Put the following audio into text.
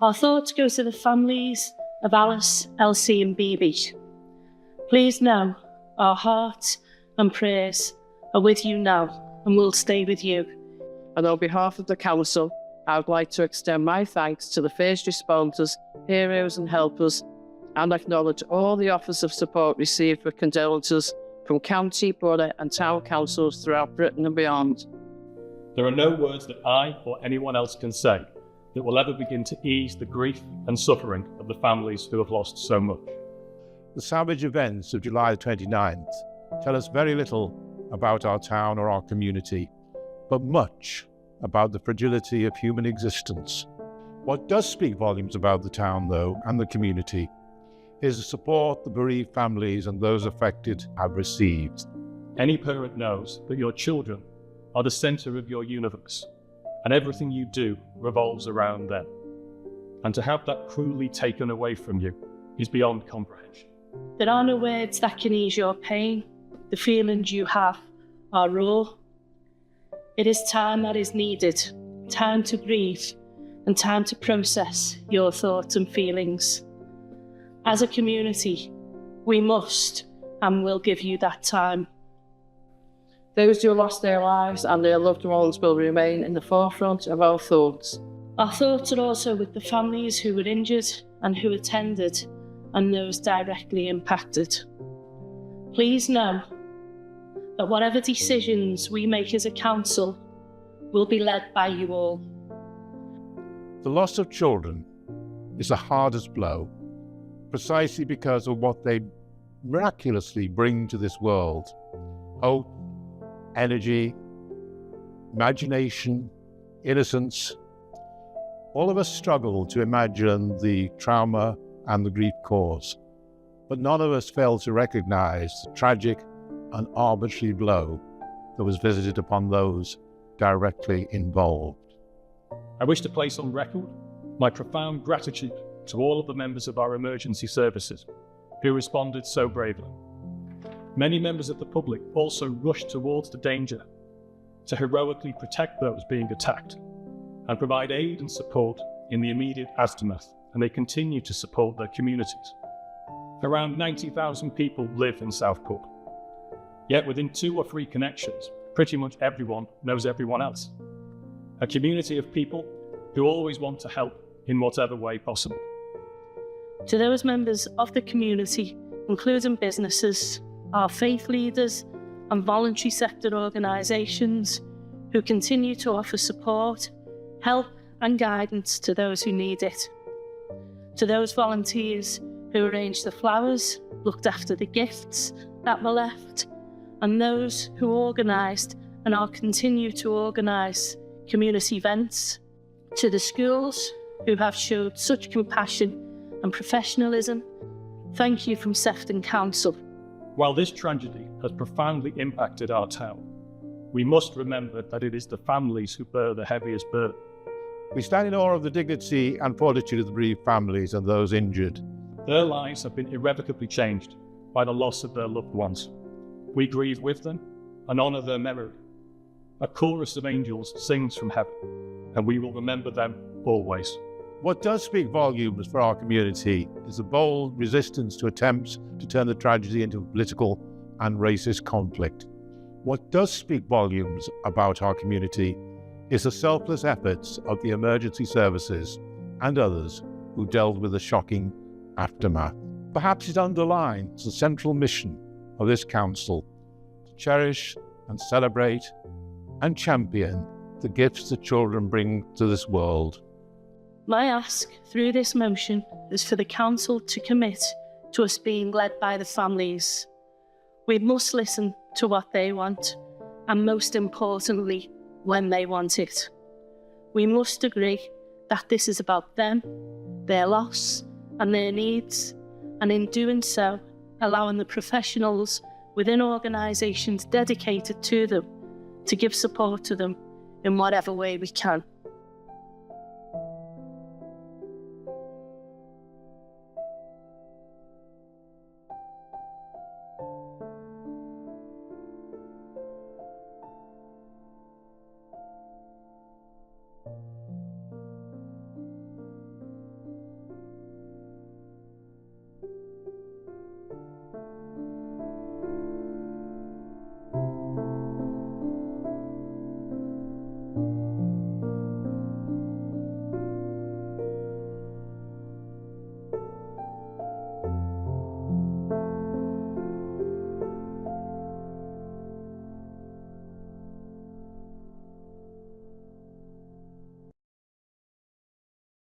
Our thoughts go to the families of Alice, Elsie and Bebe. Please know our hearts and prayers are with you now and will stay with you. And on behalf of the Council, I would like to extend my thanks to the first responders, heroes and helpers, and acknowledge all the offers of support received with condolences from county, borough and town councils throughout Britain and beyond. There are no words that I or anyone else can say that will ever begin to ease the grief and suffering of the families who have lost so much. The savage events of July 29th tell us very little about our town or our community, but much about the fragility of human existence. What does speak volumes about the town, though, and the community, is the support the bereaved families and those affected have received. Any parent knows that your children are the centre of your universe, and everything you do revolves around them. And to have that cruelly taken away from you is beyond comprehension. There are no words that can ease your pain. The feelings you have are raw. It is time that is needed, time to breathe and time to process your thoughts and feelings. As a community, we must and will give you that time. Those who lost their lives and their loved ones will remain in the forefront of our thoughts. Our thoughts are also with the families who were injured and who attended and those directly impacted. Please know that whatever decisions we make as a council will be led by you all. The loss of children is the hardest blow, precisely because of what they miraculously bring to this world: hope, energy, imagination, innocence. All of us struggle to imagine the trauma and the grief cause, but none of us fail to recognize the tragic and arbitrary blow that was visited upon those directly involved. I wish to place on record my profound gratitude to all of the members of our emergency services who responded so bravely. Many members of the public also rushed towards the danger to heroically protect those being attacked and provide aid and support in the immediate aftermath, and they continue to support their communities. Around 90,000 people live in Southport, yet within 2 or 3 connections, pretty much everyone knows everyone else. A community of people who always want to help in whatever way possible. To those members of the community, including businesses, our faith leaders and voluntary sector organisations who continue to offer support, help and guidance to those who need it. To those volunteers who arranged the flowers, looked after the gifts that were left, and those who organised and are continue to organise community events. To the schools who have showed such compassion and professionalism, thank you from Sefton Council. While this tragedy has profoundly impacted our town, we must remember that it is the families who bear the heaviest burden. We stand in awe of the dignity and fortitude of the bereaved families and those injured. Their lives have been irrevocably changed by the loss of their loved ones. We grieve with them and honour their memory. A chorus of angels sings from heaven, and we will remember them always. What does speak volumes for our community is the bold resistance to attempts to turn the tragedy into political and racist conflict. What does speak volumes about our community is the selfless efforts of the emergency services and others who dealt with the shocking aftermath. Perhaps it underlines the central mission of this council to cherish and celebrate and champion the gifts that children bring to this world. My ask through this motion is for the council to commit to us being led by the families. We must listen to what they want, and most importantly, when they want it. We must agree that this is about them, their loss and their needs, and in doing so, allowing the professionals within organisations dedicated to them to give support to them in whatever way we can.